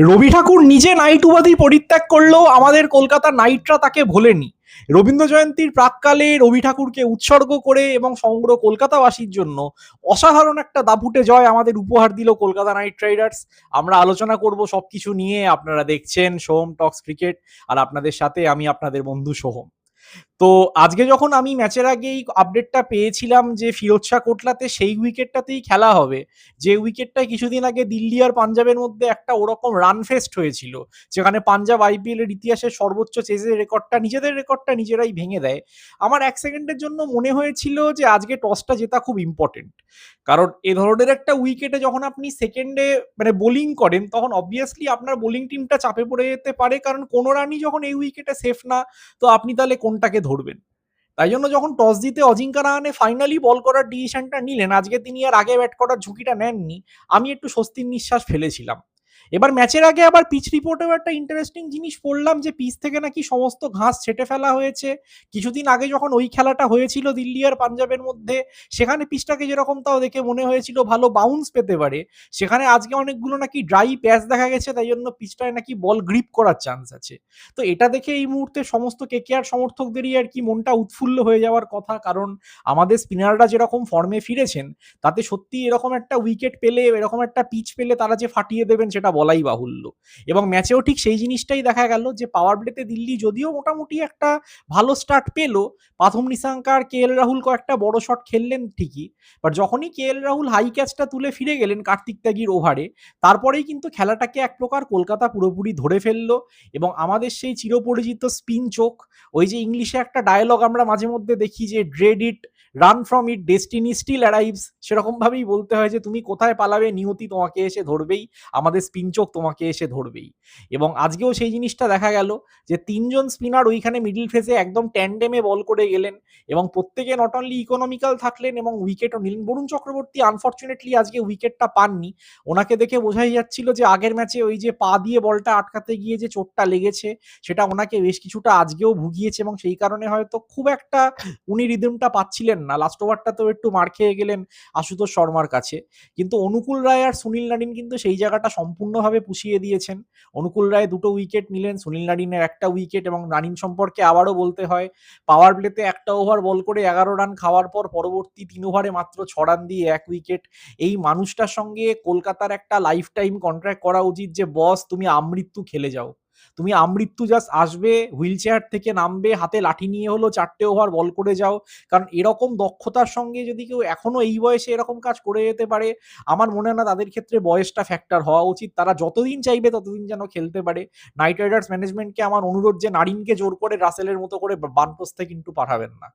রবি ঠাকুর নিজে নাইট উপাধি পরিত্যাগ করলেও আমাদের কলকাতা নাইটরা তাকে ভোলেনি। রবীন্দ্র জয়ন্তীর প্রাক্কালে রবি ঠাকুরকে উৎসর্গ করে এবং সমগ্র কলকাতাবাসীর জন্য অসাধারণ একটা দাপুটে জয় আমাদের উপহার দিল কলকাতা নাইট রাইডার্স। আমরা আলোচনা করব সবকিছু নিয়ে। আপনারা দেখছেন সোহম টক্স ক্রিকেট, আর আপনাদের সাথে আমি আপনাদের বন্ধু সোহম। তো আজকে যখন আমি ম্যাচের আগে এই আপডেটটা পেয়েছিলাম যে ফিরোজ শাহ কোটলাতে সেই উইকেটটাতেই খেলা হবে, যে উইকেটটা কিছুদিন আগে দিল্লি আর পাঞ্জাবের মধ্যে একটা ওরকম রান ফেস্ট হয়েছিল, যেখানে পাঞ্জাব আইপিএল এর ইতিহাসের সর্বোচ্চ চেজের রেকর্ডটা, নিজেদের রেকর্ডটা নিজেরাই ভেঙে দেয়। আমার এক সেকেন্ডের জন্য মনে হয়েছিল যে আজকে টসটা জেতা খুব ইম্পর্টেন্ট। কারণ এ ধরনের একটা উইকেটে যখন আপনি সেকেন্ডে মানে বোলিং করেন, তখন অবভিয়াসলি আপনার বোলিং টিমটা চাপে পড়ে যেতে পারে, কারণ কোনো রানই যখন এই উইকেটে সেফ না, তো আপনি তাহলে কোনটাকে ধরবেন? তাই জন্য যখন টস জিতে অজিঙ্কা রাহানে ফাইনালি বল করার ডিসিশনটা নিলেন, আজকে তিনি আর আগে ব্যাট করার ঝুঁকিটা নেননি, আমি একটু স্বস্তির নিঃশ্বাস ফেলেছিলাম। এবার ম্যাচের আগে আবার পিচ রিপোর্টেও একটা ইন্টারেস্টিং জিনিস পড়লাম যে পিচ থেকে নাকি সমস্ত ঘাস ছেটে ফেলা হয়েছে। কিছুদিন আগে যখন ওই খেলাটা হয়েছিল দিল্লি আর পাঞ্জাবের মধ্যে, সেখানে পিচটাকে যেরকম তাও দেখে মনে হয়েছিল ভালো বাউন্স পেতে পারে, সেখানে আজকে অনেকগুলো নাকি ড্রাই প্যাচ দেখা গেছে, তাই জন্য পিচটায় নাকি বল গ্রিপ করার চান্স আছে। তো এটা দেখে এই মুহূর্তে সমস্ত কেকেআর সমর্থকদেরই আর কি মনটা উৎফুল্ল হয়ে যাওয়ার কথা, কারণ আমাদের স্পিনাররা যেরকম ফর্মে ফিরেছেন, তাতে সত্যি এরকম একটা উইকেট পেলে, এরকম একটা পিচ পেলে তারা যে ফাটিয়ে দেবেন সেটা বলাই বাহুল্য। এবং ম্যাচেও ঠিক সেই জিনিসটাই দেখা গেল যে পাওয়ার প্লেতে দিল্লি যদিও মোটামুটি একটা ভালো স্টার্ট পেলো, প্রাথম নিশাঙ্কা আর কে এল রাহুল কয়েকটা বড় শট খেললেন ঠিকই, বাট যখনই কে এল রাহুল হাই ক্যাচটা তুলে ফিরে গেলেন কার্তিক ত্যাগীর ওভারে, তারপরেই কিন্তু খেলাটাকে এক প্রকার কলকাতা পুরোপুরি ধরে ফেললো। এবং আমাদের সেই চিরপরিচিত স্পিন চোখ, ওই যে ইংলিশে একটা ডায়লগ আমরা মাঝে মধ্যে দেখি যে dread it, run from it, destiny still arrives, সেরকম ভাবেই বলতে হয় যে তুমি কোথায় পালাবে, নিয়তি তোমাকে এসে ধরবেই, আমাদের স্পিন চোখ তোমাকে এসে ধরবেই। এবং আজকেও সেই জিনিসটা দেখা গেল যে তিনজন স্পিনার ওইখানে মিডল ফেজে একদম ট্যান্ডেমে বল করে গেলেন, এবং প্রত্যেকে নট অনলি ইকোনমিক্যাল থাকলেন এবং উইকেটও নিলেন। বরুণ চক্রবর্তী আনফর্চুনেটলি আজকে উইকেটটা পাননি। ওনাকে দেখে বোঝাই যাচ্ছিল যে আগের ম্যাচে ওই যে পা দিয়ে বলটা আটকাতে গিয়ে যে চোটটা লেগেছে, সেটা ওনাকে বেশ কিছুটা আজকেও ভুগিয়েছে, এবং সেই কারণে হয়তো খুব একটা উনি রিদমটা পাচ্ছিলেন না। লাস্ট ওভারটাতেও একটু মার খেয়ে গেলেন আশুতোষ শর্মার কাছে। কিন্তু অনুকূল রায় আর সুনীল নারিন কিন্তু সেই জায়গাটা সম্পূর্ণভাবে পুষিয়ে দিয়েছেন। অনুকূল রায় 2টো উইকেট নিলেন, সুনীল নারিনের 1টা উইকেট। এবং নারিন সম্পর্কে আবারও বলতে হয়, পাওয়ার প্লেতে 1টা ওভার বল করে 11 রান খাওয়ার পর পরবর্তী 3 ওভারে মাত্র 6 রান দিয়ে 1 উইকেট। এই মানুষটার সঙ্গে কলকাতার একটা লাইফ টাইম কন্ট্রাক্ট করা উচিত যে বস তুমি আমৃত্যু খেলে যাও, তুমি আমৃত্যু জাস্ট আসবে, হুইল চেয়ার থেকে নামবে, হাতে লাঠি নিয়ে হলো 4টে ওভার বল করে যাও। কারণ এরকম দক্ষতার সঙ্গে যদি কেউ এখনো এই বয়সে এরকম কাজ করে যেতে পারে, আমার মনে হয় না তাদের ক্ষেত্রে বয়সটা ফ্যাক্টর হওয়া উচিত। তারা যতদিন চাইবে ততদিন যেন খেলতে পারে। নাইট রাইডার্স ম্যানেজমেন্টকে আমার অনুরোধ যে নারিনকে জোর করে রাসেলের মতো করে বানপ্রস্থে কিন্তু পাঠাবেন না।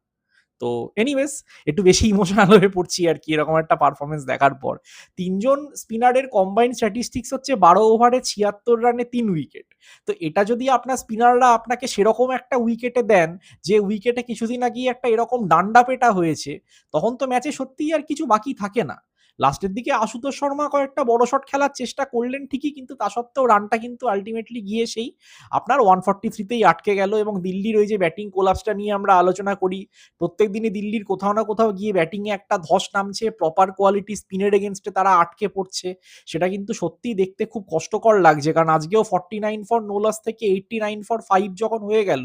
তো এনিওয়েজ, একটু বেশি ইমোশনাল হয়ে পড়ছি আর কি এরকম একটা পারফরমেন্স দেখার পর। তিনজন স্পিনারের কম্বাইন্ড স্ট্যাটিস্টিক্স হচ্ছে 12 ওভারে 76 রানে 3 উইকেট। তো এটা যদি আপনার স্পিনাররা আপনাকে সেরকম একটা উইকেটে দেন, যে উইকেটে কিছুদিন আগে একটা এরকম ডান্ডা পেটা হয়েছে, তখন তো ম্যাচে সত্যিই আর কিছু বাকি থাকে না। লাস্টের দিকে আশুতোষ শর্মা কয়েকটা বড় শট খেলার চেষ্টা করলেন ঠিকই, কিন্তু তা সত্ত্বেও রানটা কিন্তু আলটিমেটলি গিয়ে সেই আপনার 143তেই আটকে গেল। এবং দিল্লির ওই যে ব্যাটিং কোলাপসটা নিয়ে আমরা আলোচনা করি, প্রত্যেক দিনই দিল্লির কোথাও না কোথাও গিয়ে ব্যাটিংয়ে একটা ধস নামছে, প্রপার কোয়ালিটি স্পিনের এগেনস্টে তারা আটকে পড়ছে, সেটা কিন্তু সত্যিই দেখতে খুব কষ্টকর লাগছে। কারণ আজকেও 49 ফর নো লস থেকে 89 ফর 5 যখন হয়ে গেল,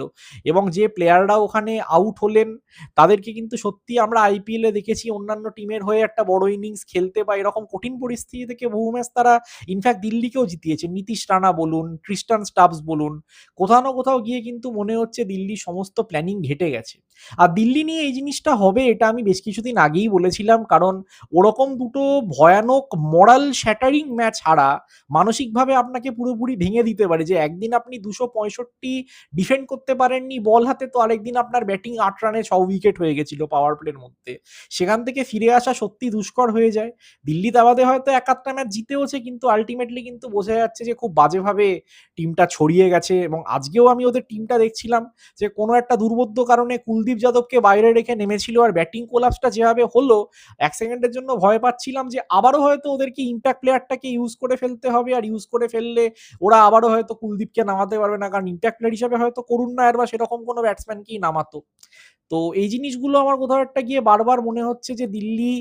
এবং যে প্লেয়াররা ওখানে আউট হলেন, তাদেরকে কিন্তু সত্যি আমরা আইপিএলে দেখেছি অন্যান্য টিমের হয়ে একটা বড় ইনিংস খেলতে, বা এরকম কঠিন পরিস্থিতি থেকে বহু ম্যাচ তারা ইনফ্যাক্ট দিল্লিকেও জিতিয়েছে। নীতিশ রানা বলুন, ক্রিস্টান স্টাবস বলুন, কোথাও না কোথাও গিয়ে কিন্তু মনে হচ্ছে দিল্লির সমস্ত প্ল্যানিং ঘেটে গেছে। আর দিল্লি নিয়ে এই জিনিসটা হবে এটা আমি বেশ কিছুদিন আগেই বলেছিলাম, কারণ ওরকম দুটো ভয়ানক মোরাল শ্যাটারিং ম্যাচ হারা মানসিকভাবে আপনাকে পুরোপুরি ভেঙে দিতে পারে। যে একদিন আপনি 265 ডিফেন্ড করতে পারেননি বল হাতে, তো আরেকদিন আপনার ব্যাটিং 8 রানে 6 উইকেট হয়ে গেছিল পাওয়ার প্লের মধ্যে, সেখান থেকে ফিরে আসা সত্যি দুষ্কর হয়ে যায়। দিল্লি দাবাদে হয়তো 1-8টা ম্যাচ জিতেওছে, কিন্তু আলটিমেটলি কিন্তু বোঝা যাচ্ছে যে খুব বাজেভাবে টিমটা ছড়িয়ে গেছে। এবং আজকেও আমি ওদের টিমটা দেখছিলাম যে কোনো একটা দুর্বোধ্য কারণে কুলদীপ যাদবকে বাইরে রেখে নেমেছিল, আর ব্যাটিং কোলাপসটা যেভাবে হলো, এক সেকেন্ডের জন্য ভয় পাচ্ছিলাম যে আবারও হয়তো ওদেরকে ইম্প্যাক্ট প্লেয়ারটাকে ইউজ করে ফেলতে হবে, আর ইউজ করে ফেললে ওরা আবারও হয়তো কুলদীপকে নামাতে পারবে না, কারণ ইম্প্যাক্ট প্লেয়ার হিসাবে হয়তো করুণ নায়ার বা সেরকম কোনো ব্যাটসম্যানকেই নামাতো। তো এই জিনিসগুলো আমার কোথাও একটা গিয়ে বারবার মনে হচ্ছে যে দিল্লি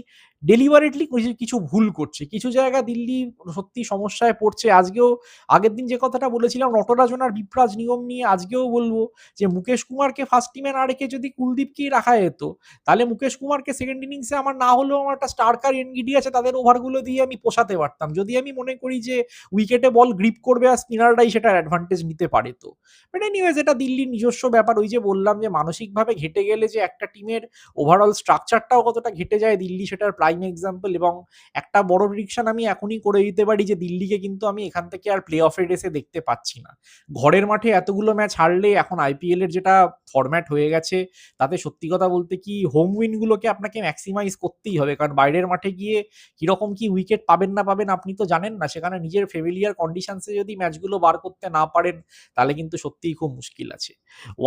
ডেলিভারেটলি কিছু ভুল করছে। কিছু জায়গা দিল্লি সত্যি সমস্যায় পড়ছে। আজকেও আগের দিন যে কথাটা বলেছিলাম নটরাজন আর বিপ্রাজ নিয়ম নিয়ে আজকেও বলব যে মুকেশ কুমারকে ফার্স্ট টিমে না রেখে যদি কুলদীপকেই রাখা যেত, তাহলে মুকেশ কুমারকে সেকেন্ড ইনিংসে আমার না হলেও আমার একটা স্টার্কার এনগিডি আছে তাদের ওভারগুলো দিয়ে আমি পোষাতে পারতাম। যদি আমি মনে করি যে উইকেটে বল গ্রিপ করবে আর স্পিনাররাই সেটার অ্যাডভান্টেজ নিতে পারে তো। বাট এনিওয়েজ এটা দিল্লির নিজস্ব ব্যাপার। ওই যে বললাম যে মানসিকভাবে ঘেটে গেলে যে একটা টিমের ওভারঅল স্ট্রাকচারটাও কতটা ঘেটে যায় দিল্লি সেটার প্রাইম এক্সাম্পল। এবং একটা বড় প্রেডিকশন আমি এখনই করে দিতে পারি যে দিল্লিকে কিন্তু আমি এখান থেকে আর প্লে অফের রেসে দেখতে পাচ্ছি না। ঘরের মাঠে এতগুলো ম্যাচ হারলে এখন আইপিএল এর যেটা ফরম্যাট হয়ে গেছে তাতে সত্যি কথা বলতে কি হোম উইন গুলোকে আপনাকে ম্যাক্সিমাইজ করতেই হবে, কারণ বাইরের মাঠে গিয়ে কিরকম কি উইকেট পাবেন না পাবেন আপনি তো জানেন না। সেখানে নিজের ফেভিলিয়ার কন্ডিশনসে যদি ম্যাচগুলো বার করতে না পারেন তাহলে কিন্তু সত্যিই খুব মুশকিল আছে।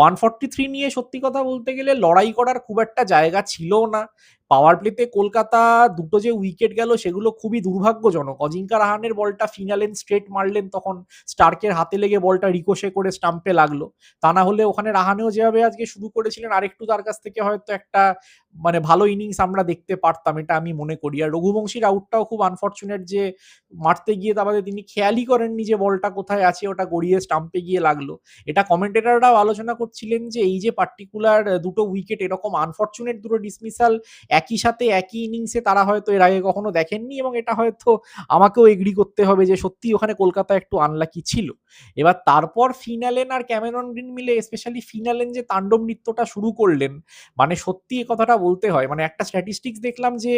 143 নিয়ে সত্যি কথা বলতে গেলে লড়াই করার খুব একটা জায়গা ছিল না। পাওয়ার প্লেতে কলকাতা দুটো যে উইকেট গেল সেগুলো খুবই দুর্ভাগ্যজনক। অজিঙ্কা রাহানের বলটা ফিনালেন স্ট্রেট মারলেন, তখন স্টার্কের হাতে লেগে বলটা রিকোশে করে স্টাম্পে লাগলো। তা না হলে ওখানে রাহানেও যেভাবে আজকে শুরু করেছিলেন আরেকটু তার কাছ থেকে হয়তো একটা মানে ভালো ইনিংস আমরা দেখতে পারতাম, এটা আমি মনে করি। আর রঘুবংশীর আউটটাও খুব আনফর্চুনেট যে মারতে গিয়ে তারপরে তিনি খেয়ালই করেননি যে বলটা কোথায় আছে, ওটা গড়িয়ে স্টাম্পে গিয়ে লাগলো। এটা কমেন্টেটররাও আলোচনা করছিলেন যে এই যে পার্টিকুলার দুটো উইকেট এরকম আনফর্চুনেট দুটো ডিসমিসাল একই সাথে একই ইনিংসে তারা হয়তো এর আগে কখনো দেখেননি, এবং এটা হয়তো আমাকেও এগ্রি করতে হবে যে সত্যি ওখানে কলকাতা একটু আনলাকি ছিল। এবার তারপর ফিনালেন আর ক্যামেরন গ্রিন মিলে স্পেশালি ফিনালেন যে তাণ্ডব নৃত্যটা শুরু করলেন, মানে সত্যি এই কথাটা বলতে হয়, মানে একটা স্ট্যাটিস্টিক্স দেখলাম যে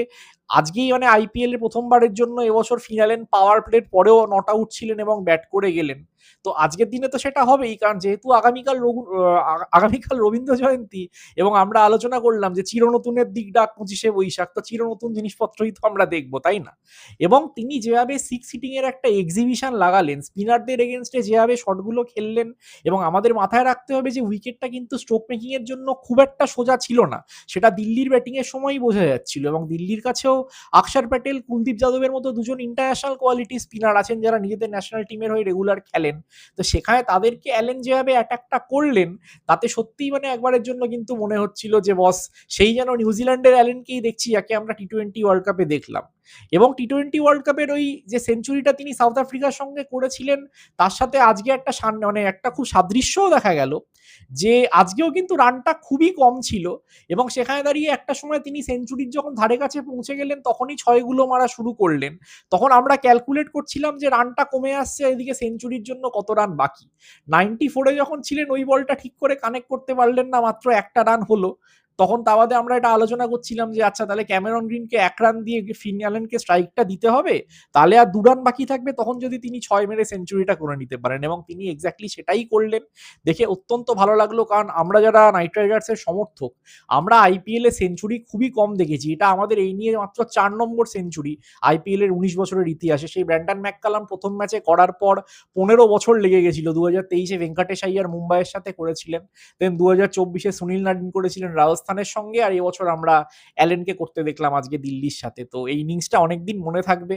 আজকেই মানে আইপিএল এর প্রথমবারের জন্য এবছর ফিনালেন পাওয়ার প্লের পরেও নট আউট ছিলেন এবং ব্যাট করে গেলেন। তো আজকের দিনে তো সেটা হবেই, কারণ যেহেতু আগামীকাল রবীন্দ্র জয়ন্তী এবং আমরা আলোচনা করলাম যে চিরনতুনের দিক ডাক 25শে বৈশাখ, তো চিরনতুন জিনিসপত্রই তো আমরা দেখবো, তাই না? এবং তিনি যেভাবে সিক্স সিটিং এর একটা এক্সিবিশন লাগালেন, স্পিনারদের এগেনস্টে যেভাবে শটগুলো খেললেন, এবং আমাদের মাথায় রাখতে হবে যে উইকেটটা কিন্তু স্ট্রোক মেকিং এর জন্য খুব একটা সোজা ছিল না। সেটা দিল্লির ব্যাটিং এর সময়ই বোঝা যাচ্ছিল। এবং দিল্লির কাছেও আকসার প্যাটেল, কুলদীপ যাদবের মতো দুজন ইন্টারন্যাশনাল কোয়ালিটি স্পিনার আছেন যারা নিজেদের ন্যাশনাল টিমের হয়ে রেগুলার খেলেন। তো সেখানে তাদেরকে অ্যালেন যেভাবে অ্যাটাকটা করলেন তাতে সত্যিই মানে একবারের জন্য কিন্তু মনে হচ্ছিল যে বস সেই যেন নিউজিল্যান্ডের অ্যালেনকেই দেখছি যাকে আমরা টি-20 ওয়ার্ল্ড কাপে দেখলাম। এবং টি-20 ওয়ার্ল্ড কাপের ওই যে সেঞ্চুরিটা তিনি সাউথ আফ্রিকার সঙ্গে করেছিলেন তার সাথে আজকে একটা মানে একটা খুব সাদৃশ্যও দেখা গেল যে আজকেও কিন্তু রানটা খুবই কম ছিল, এবং সেখানে দাঁড়িয়ে একটা সময় তিনি সেঞ্চুরির যখন ধারে কাছে পৌঁছে গেলেন তখনই ছয়গুলো মারা শুরু করলেন। তখন আমরা ক্যালকুলেট করছিলাম যে রানটা কমে আসছে, এদিকে সেঞ্চুরির জন্য কত রান বাকি। 94-এ যখন ছিলেন ওই বলটা ঠিক করে কানেক্ট করতে পারলেন না, মাত্র একটা রান হলো। তখন তা বাদে আমরা এটা আলোচনা করছিলাম যে আচ্ছা তাহলে ক্যামেরন গ্রিনকে 1 রান দিয়ে ফিন অ্যালেনকে স্ট্রাইকটা দিতে হবে, তাহলে আর 2 রান বাকি থাকবে, তখন যদি তিনি 6 মেরে সেঞ্চুরিটা করে নিতে পারেন। এবং তিনি এক্স্যাক্টলি সেটাই করলেন। দেখে অত্যন্ত ভালো লাগলো, কারণ আমরা যারা নাইট রাইডার্সের সমর্থক আমরা আইপিএল এ সেঞ্চুরি খুবই কম দেখেছি। এটা আমাদের এই নিয়ে মাত্র 4 নম্বর সেঞ্চুরি আইপিএল এর 19 বছরের ইতিহাসে। সেই ব্র্যান্ডন ম্যাককালাম প্রথম ম্যাচে করার পর 15 বছর লেগে গেছিল। 2023-এ ভেঙ্কটেশ আইয়ার মুম্বাইয়ের সাথে করেছিলেন, দেন 2024-এ সুনীল নারিন করেছিলেন রাজস্থানের সঙ্গে, আর এবছর আমরা অ্যালেনকে করতে দেখলাম আজকে দিল্লির সাথে। তো এই ইনিংসটা অনেকদিন মনে থাকবে,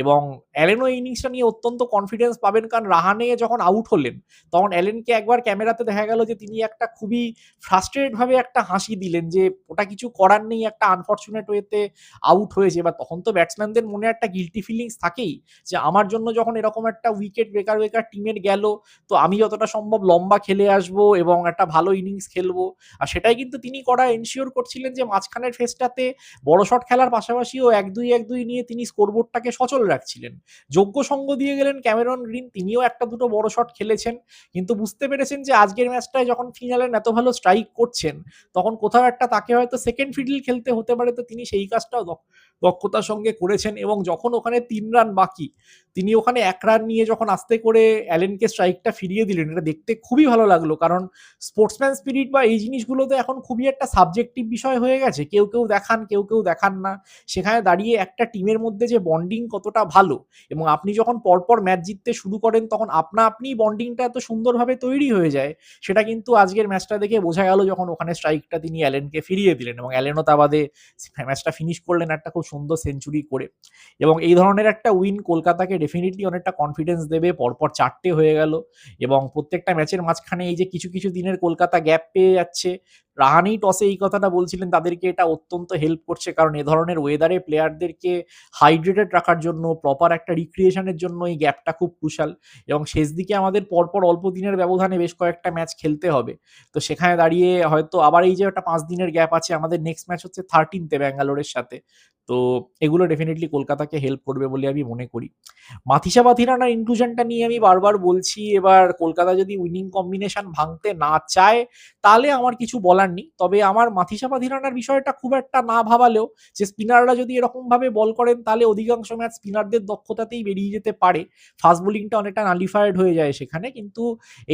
এবং অ্যালেনও এই ইনিংসটা নিয়ে অত্যন্ত কনফিডেন্স পাবেন, কারণ রাহানে যখন আউট হলেন তখন অ্যালেনকে একবার ক্যামেরাতে দেখা গেল যে তিনি একটা খুবই ফ্রাস্ট্রেটেড ভাবে একটা হাসি দিলেন, যে ওটা কিছু করার নেই, একটা আনফর্চুনেট ওয়েতে আউট হয়েছে। বা তখন তো ব্যাটসম্যানদের মনে একটা গিল্টি ফিলিংস থাকেই যে আমার জন্য যখন এরকম একটা উইকেট বেকার বেকার টিমের গেল, তো আমি যতটা সম্ভব লম্বা খেলে আসবো এবং একটা ভালো ইনিংস খেলবো। আর সেটাই কিন্তু তিনি করা এনশিওর করছিলেন যে মাঝখানের ফেজটাতে বড় শট খেলার পাশাপাশিও 1-2 নিয়ে তিনি স্কোরবোর্ডটাকে সচল রাখছিলেন। যোগ্য সঙ্গ দিয়ে গেলেন ক্যামেরন গ্রিন, তিনিও একটা দুটো বড় শট খেলেছেন, কিন্তু বুঝতে পেরেছেন যে আজকের ম্যাচটায় যখন ফিনালেন এত ভালো স্ট্রাইক করছেন তখন কোথাও একটা তাকে হয়তো সেকেন্ড ফিডল খেলতে হতে পারে। তো তিনি সেই কাজটাও দক্ষতার সঙ্গে করেছেন, এবং যখন ওখানে 3 রান বাকি তিনি ওখানে 1 রান নিয়ে যখন আস্তে করে অ্যালেনকে স্ট্রাইকটা ফিরিয়ে দিলেন, এটা দেখতে খুবই ভালো লাগলো। কারণ স্পোর্টসম্যান স্পিরিট বা এই জিনিসগুলো তো এখন খুবই একটা সাবজেক্টিভ বিষয় হয়ে গেছে, কেউ কেউ দেখান কেউ কেউ দেখান না। সেখানে দাঁড়িয়ে একটা টিমের মধ্যে যে বন্ডিং কতটা ভালো, এবং আপনি যখন পরপর ম্যাচ জিততে শুরু করেন তখন আপনি বন্ডিংটা এত সুন্দরভাবে তৈরি হয়ে যায়, সেটা কিন্তু আজকের ম্যাচটা দেখে বোঝা গেল যখন ওখানে স্ট্রাইকটা তিনি অ্যালেনকে ফিরিয়ে দিলেন, এবং অ্যালেনও তা বাদে ম্যাচটা ফিনিশ করলেন একটা খুব সুন্দর সেঞ্চুরি করে। এবং এই ধরনের একটা উইন কলকাতাকে ডেফিনেটলি অনেকটা কনফিডেন্স দেবে। পরপর 4টে হয়ে গেল, এবং প্রত্যেকটা ম্যাচের মাঝখানে এই যে কিছু কিছু দিনের কলকাতা গ্যাপ পেয়ে যাচ্ছে, রাহানেই টসে এই কথাটা বলছিলেন, তাদেরকে এটা অত্যন্ত হেল্প করছে, কারণ এ ধরনের ওয়েদারে প্লেয়ারদেরকে হাইড্রেটেড রাখার জন্য, প্রপার একটা রিক্রিয়েশনের জন্য এই গ্যাপটা খুব ক্রুশাল। এবং শেষ দিকে আমাদের পরপর অল্প দিনের ব্যবধানে বেশ কয়েকটা ম্যাচ খেলতে হবে। তো সেখানে দাঁড়িয়ে হয়তো আবার এই যে একটা 5 দিনের গ্যাপ আছে, আমাদের নেক্সট ম্যাচ হচ্ছে 13th ব্যাঙ্গালোরের সাথে। তো এগুলো ডেফিনিটলি কলকাতাকে হেল্প করবে বলে আমি মনে করি। মাথিসা পাথিরানার ইনক্লুশনটা নিয়ে আমি বারবার বলছি, এবার কলকাতা যদি উইনিং কম্বিনেশন ভাঙতে না চায় তাহলে আমার কিছু বলার নেই। তবে আমার মাথিসা পাথিরানার বিষয়টা খুব একটা না ভাবালেও, যে স্পিনাররা যদি এরকমভাবে বল করেন তাহলে অধিকাংশ ম্যাচ স্পিনারদের দক্ষতাতেই বেরিয়ে যেতে পারে। ফাস্ট বোলিংটা অনেকটা নালিফাইড হয়ে যায় সেখানে। কিন্তু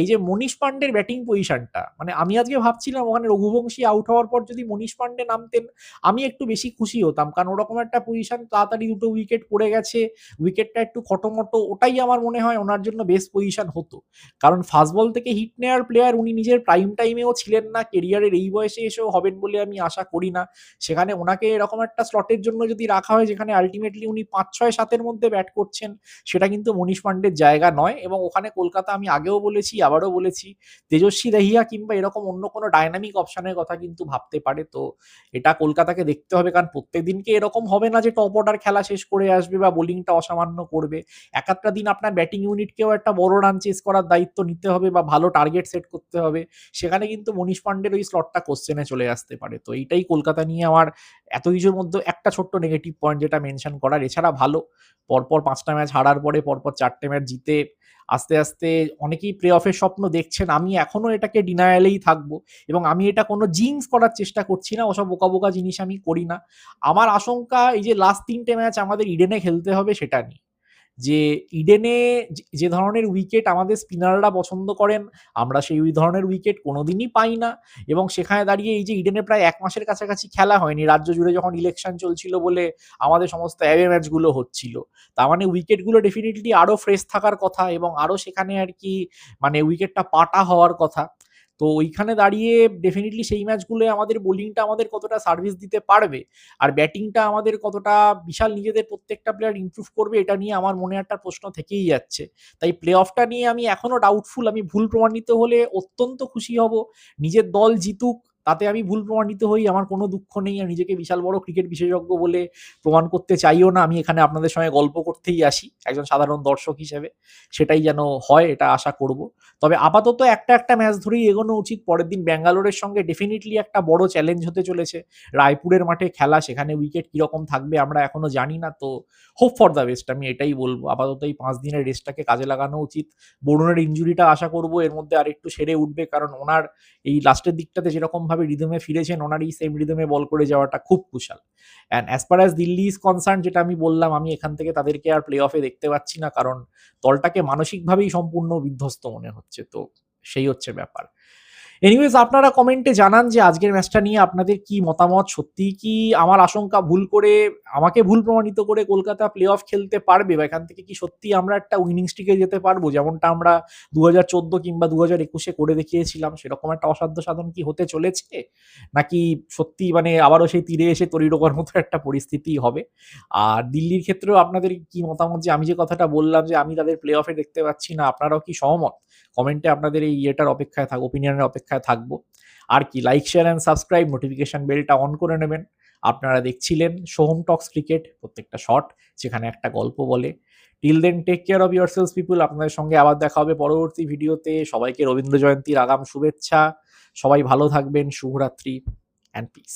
এই যে মনীষ পান্ডের ব্যাটিং পজিশনটা, মানে আমি আজকে ভাবছিলাম ওখানে রঘুবংশী আউট হওয়ার পর যদি মনীষ পান্ডে নামতেন আমি একটু বেশি খুশি হতাম, কারণ ওরকম একটা পজিশন, তাড়াতাড়ি দুটো উইকেট পড়ে গেছে, উইকেটটা একটু খটোমটো, ওটাই আমার মনে হয় ওনার জন্য বেস্ট পজিশন হতো। কারণ ফাস্ট বল থেকে হিট নেওয়ার প্লেয়ার উনি নিজের প্রাইম টাইমেও ছিলেন না, কেরিয়ারের এই বয়সে এসেও হবেন বলে আমি আশা করি না। সেখানে ওনাকে এরকম একটা স্লটের জন্য যদি রাখা হয় যেখানে আলটিমেটলি উনি 5-6-7-এর মধ্যে ব্যাট করছেন, সেটা কিন্তু মনীষ পান্ডের জায়গা নয়। এবং ওখানে কলকাতা, আমি আগেও বলেছি আবারও বলেছি, তেজস্বী দাহিয়া কিংবা এরকম অন্য কোনো ডাইনামিক অপশনের কথা কিন্তু ভাবতে পারে। তো এটা কলকাতাকে দেখতে হবে, কারণ প্রত্যেক দিনকে এরকম হবে না যে টপ অর্ডার খেলা শেষ করে আসবে বা বোলিংটা অসামান্য করবে। এক একটা দিন আপনার ব্যাটিং ইউনিটকেও একটা বড় রান চেস করার দায়িত্ব নিতে হবে বা ভালো টার্গেট সেট করতে হবে। সেখানে কিন্তু মনীষ পান্ডের ওই স্লটটা কোশ্চেনে চলে আসতে পারে। তো এইটাই কলকাতা নিয়ে আমার এত কিছুর মধ্যে একটা ছোট্ট নেগেটিভ পয়েন্ট যেটা মেনশন করার। এছাড়া ভালো, পরপর 5টা ম্যাচ হারার পরে পরপর 4টে ম্যাচ জিতে আস্তে আস্তে অনেকেই প্লে অফের স্বপ্ন দেখছেন। আমি এখনো এটাকে ডিনায়ালেই থাকবো, এবং আমি এটা কোনো জিন্স করার চেষ্টা করছি না, ওসব বোকা বোকা জিনিস আমি করি না। আমার আশঙ্কা এই যে লাস্ট 3টে ম্যাচ আমাদের ইডেনে খেলতে হবে সেটা নিয়ে, যে ইডেনে যে ধরনের উইকেট আমাদের স্পিনাররা পছন্দ করেন, আমরা সেই ধরনের উইকেট কোনোদিনই পাই না। এবং সেখানে দাঁড়িয়ে এই যে ইডেনে প্রায় 1 মাসের কাছাকাছি খেলা হয়নি, রাজ্য জুড়ে যখন ইলেকশন চলছিল বলে আমাদের সমস্ত অ্যাওয়ে ম্যাচগুলো হচ্ছিল। তার মানে উইকেটগুলো ডেফিনেটলি আরো ফ্রেশ থাকার কথা, এবং আরো সেখানে আর কি মানে উইকেটটা পাটা হওয়ার কথা। তো ওইখানে দাঁড়িয়ে ডেফিনেটলি সেই ম্যাচগুলো আমাদের বোলিংটা আমাদের কতটা সার্ভিস দিতে পারবে, আর ব্যাটিংটা আমাদের কতটা বিশাল নিজেদের প্রত্যেকটা প্লেয়ার ইমপ্রুভ করবে, এটা নিয়ে আমার মনে একটা প্রশ্ন থেকেই যাচ্ছে। তাই প্লে অফটা নিয়ে আমি এখনো ডাউটফুল। আমি ভুল প্রমাণিত হলে অত্যন্ত খুশি হব, নিজের দল জিতুক, তাতে আমি ভুল প্রমাণিত হই, আমার কোনো দুঃখ নেই। আর নিজেকে বিশাল বড় ক্রিকেট বিশেষজ্ঞ বলে প্রমাণ করতে চাইও না। আমি এখানে আপনাদের সঙ্গে গল্প করতেই আসি একজন সাধারণ দর্শক হিসেবে, সেটাই যেন হয় এটা আশা করব। তবে আপাতত একটা একটা ম্যাচ ধরেই এগোনো উচিত। পরের দিন ব্যাঙ্গালোরের সঙ্গে ডেফিনেটলি একটা বড় চ্যালেঞ্জ হতে চলেছে। রায়পুরের মাঠে খেলা, সেখানে উইকেট কিরকম থাকবে আমরা এখনো জানি না। তো হোপ ফর দ্য বেস্ট, আমি এটাই বলবো। আপাতত এই 5 দিনের রেস্টটাকে কাজে লাগানো উচিত। বরুণের ইঞ্জুরিটা আশা করব এর মধ্যে আরেকটু সেরে উঠবে, কারণ ওনার এই লাস্টের দিকটাতে যেরকম ভাবে রিদমে ফিরেছেন, ওনার এই সেম রিদমে বল করে যাওয়াটা খুব Kushal. And as per as Delhi is concern, যেটা আমি বললাম, আমি এখান থেকে তাদেরকে আর প্লে অফে দেখতে পাচ্ছি না, কারণ দলটাকে মানসিকভাবেই সম্পূর্ণ বিধ্বস্ত মনে হচ্ছে। তো সেই হচ্ছে ব্যাপার। এনিওয়েজ, আপনারা কমেন্টে জানান যে আজকের ম্যাচটা নিয়ে আপনাদের কি মতামত। সত্যিই কি আমার আশঙ্কা ভুল করে, আমাকে ভুল প্রমাণিত করে কলকাতা প্লে অফ খেলতে পারবে, বা এখান থেকে কি সত্যি আমরা একটা উইনিং স্ট্রিকে যেতে পারবো, যেমনটা আমরা 2014 কিংবা 2021 করে দেখিয়েছিলাম, সেরকম একটা অসাধ্য সাধন কি হতে চলেছে, নাকি সত্যি মানে আবারও সেই তীরে এসে তরিডোবার মতো একটা পরিস্থিতি হবে। আর দিল্লির ক্ষেত্রেও আপনাদের কি মতামত, যে আমি যে কথাটা বললাম যে আমি তাদের প্লে অফে দেখতে পাচ্ছি না, আপনারাও কি সহমত? কমেন্টে আপনাদের এই ইয়েটার অপেক্ষায় থাকবো, ওপিনিয়নের অপেক্ষায় থাকবো। আর কি, like, share and subscribe, notification বেলটা অন করে নেবেন। আপনারা দেখছিলেন সোহম টক্স ক্রিকেট, প্রত্যেকটা শট যেখানে একটা গল্প বলে। Till then, take care of yourselves people. আপনাদের সঙ্গে আবার দেখা হবে পরবর্তী ভিডিওতে। সবাইকে রবীন্দ্র জয়ন্তীর আগাম শুভেচ্ছা। সবাই ভালো থাকবেন। শুভরাত্রি অ্যান্ড পিস।